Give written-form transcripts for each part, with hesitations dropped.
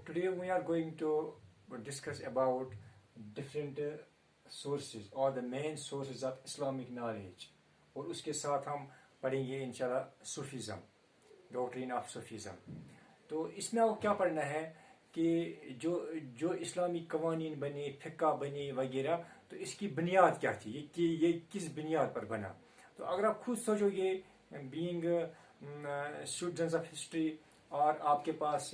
today we are going to discuss about different sources or the main sources of Islamic knowledge. اور اس کے ساتھ ہم پڑھیں گے انشاءاللہ صوفیزم، ڈاکٹرین آف صوفیزم. تو اس میں وہ کیا پڑھنا ہے کہ جو اسلامی قوانین بنے، فقہ بنے وغیرہ، تو اس کی بنیاد کیا تھی، کہ یہ کس بنیاد پر بنا. تو اگر آپ خود سوچو گے بینگ اسٹوڈنٹس آف ہسٹری اور آپ کے پاس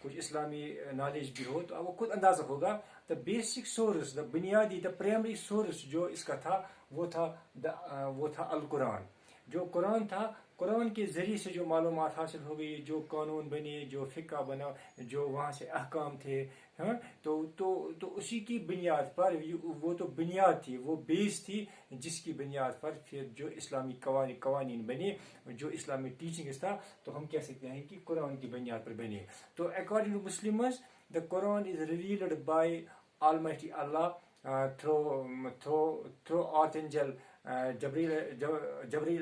کچھ اسلامی نالج بھی ہو، تو آپ کو خود اندازہ ہوگا دا بیسک سورس، دا بنیادی، دا پرائمری سورس جو اس کا تھا وہ تھا القرآن. جو قرآن تھا، قرآن کے ذریعے سے جو معلومات حاصل ہو گئی، جو قانون بنے، جو فقہ بنا، جو وہاں سے احکام تھے، ہاں، تو اسی کی بنیاد پر، وہ تو بنیاد تھی، وہ بیس تھی جس کی بنیاد پر پھر جو اسلامی قوانین بنے، جو اسلامی ٹیچنگز تھا، تو ہم کہہ سکتے ہیں کہ قرآن کی بنیاد پر بنے. تو according to Muslims the Quran is revealed by Almighty Allah through Archangel Jabril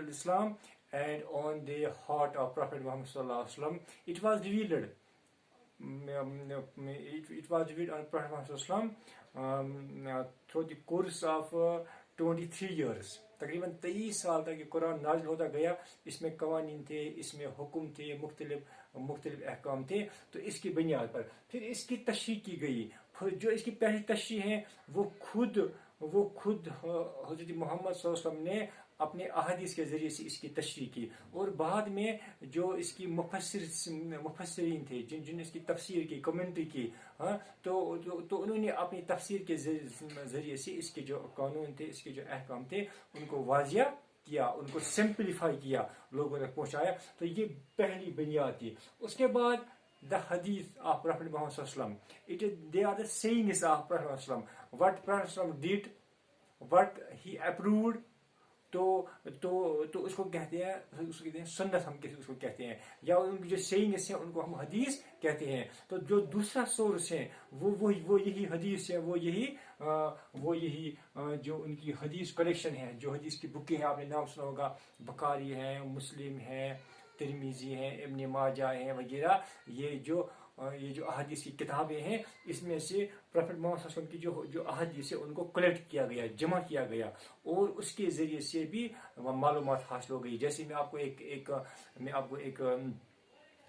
al-Islam, and on the heart of Prophet Muhammad sallallahu alaihi wasallam. It was revealed on Prophet Muhammad sallallahu alaihi wasallam through the course of 23 years. تقریباً 23 سال تک یہ قرآن نازل ہوتا گیا. اس میں قوانین تھے، اس میں حکم تھے، مختلف احکام تھے. تو اس کی بنیاد پر پھر اس کی تشریح کی گئی. جو اس کی پہلی تشریح ہے وہ خود حضرت محمد صلی اللہ علیہ وسلم نے اپنے احادیث کے ذریعے سے اس کی تشریح کی. اور بعد میں جو اس کی مفسرین تھے، جن نے اس کی تفسیر کی، کمنٹری کی، ہاں، تو انہوں نے اپنی تفسیر کے ذریعے سے اس کے جو قانون تھے، اس کے جو احکام تھے، ان کو واضح کیا، ان کو سمپلیفائی کیا، لوگوں تک پہنچایا. تو یہ پہلی بنیاد تھی. اس کے بعد the hadith of Prophet Muhammad sallallahu alaihi wasallam, they are the sayings of Prophet Muhammad sallallahu alaihi wasallam, what Prophet sallallahu alaihi wasallam did, what he approved. تو اس کو کہتے ہیں سنت، ہم اس کو کہتے ہیں، یا ان کی جو سینگس ہیں ان کو ہم حدیث کہتے ہیں. تو جو دوسرا سورس ہے وہ یہی حدیث ہے، وہ یہی جو ان کی حدیث کلیکشن ہے، جو حدیث کی بکیں ہیں. آپ نے نام سنا ہوگا، بخاری ہے، مسلم ہے، ترمذی ہے، ابن ماجہ ہیں وغیرہ. یہ جو احادیث کی کتابیں ہیں، اس میں سے پروفیٹ محمد صلی اللہ علیہ وسلم کی جو احادیث ہے ان کو کلیکٹ کیا گیا، جمع کیا گیا، اور اس کے ذریعے سے بھی معلومات حاصل ہو گئی. جیسے میں آپ کو ایک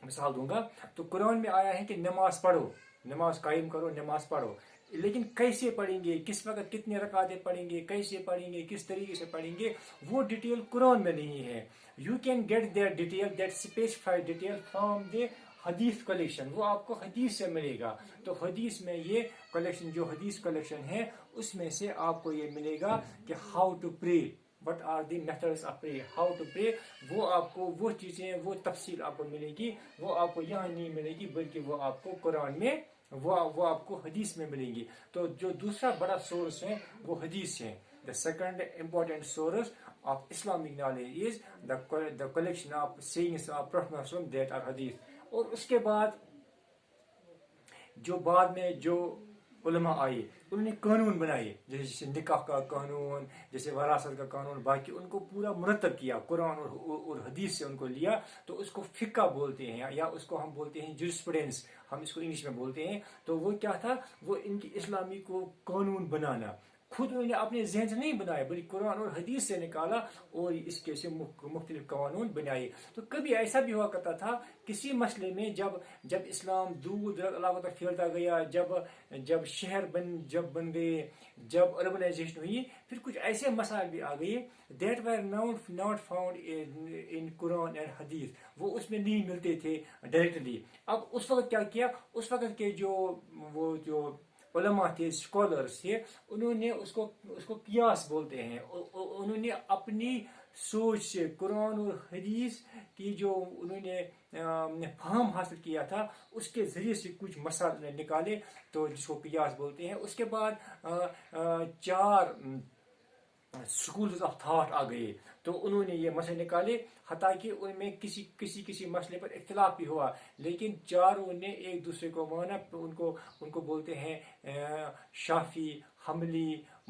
مثال دوں گا. تو قرآن میں آیا ہے کہ نماز پڑھو، نماز قائم کرو، نماز پڑھو. لیکن کیسے پڑھیں گے، کس وقت کتنے رکعتیں پڑھیں گے، کیسے پڑھیں گے، کس طریقے سے پڑھیں گے، وہ ڈیٹیل قرآن میں نہیں ہے. You can get that detail, that specified detail from the حدیث کلیکشن. وہ آپ کو حدیث سے ملے گا. تو حدیث میں یہ کلیکشن، جو حدیث کلیکشن ہے، اس میں سے آپ کو یہ ملے گا کہ how to pray, what are the methods of pray, how to pray. وہ آپ کو وہ چیزیں، وہ تفصیل آپ کو ملے گی، وہ آپ کو یہاں نہیں ملے گی، بلکہ وہ آپ کو قرآن میں، وہ آپ کو حدیث میں ملیں گی. تو جو دوسرا بڑا سورس ہے وہ حدیث ہے. The second important source of Islamic knowledge is the collection of sayings of Prophet Muhammad that are hadith. اور اس کے بعد بعد میں جو علماء آئے، انہوں نے قانون بنائے، جیسے نکاح کا قانون، جیسے وراثت کا قانون، باقی ان کو پورا مرتب کیا، قرآن اور حدیث سے ان کو لیا. تو اس کو فقہ بولتے ہیں، یا اس کو ہم بولتے ہیں جورسپروڈنس، ہم اس کو انگلش میں بولتے ہیں. تو وہ کیا تھا، وہ ان کی اسلامی کو قانون بنانا. خود انہوں نے اپنے ذہن سے نہیں بنایا، بلکہ قرآن اور حدیث سے نکالا اور اس کے سے مختلف قانون بنائے. تو کبھی ایسا بھی ہوا کرتا تھا کسی مسئلے میں، جب اسلام دور دراز علاقوں تک پھیلتا گیا، جب شہر بن گئے، جب اربنائزیشن ہوئی، پھر کچھ ایسے مسائل بھی آ گئے that were not found in قرآن اینڈ حدیث. وہ اس میں نہیں ملتے تھے ڈائریکٹلی. اب اس وقت کیا، اس وقت کے جو علماء تھے، اسکالرس تھے، انہوں نے اس کو قیاس بولتے ہیں. انہوں نے اپنی سوچ سے قرآن اور حدیث کی جو انہوں نے فہم حاصل کیا تھا، اس کے ذریعے سے کچھ مسائل نکالے، تو جس کو قیاس بولتے ہیں. اس کے بعد 4 اسکولز آف تھاٹ آ گئے. تو انہوں نے یہ مسئلے نکالے، حتیٰ کہ ان میں کسی مسئلے پر اختلاف بھی ہوا، لیکن چاروں نے ایک دوسرے کو مانا. ان کو بولتے ہیں شافی، حملی،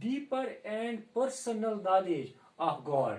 deeper and personal knowledge of God।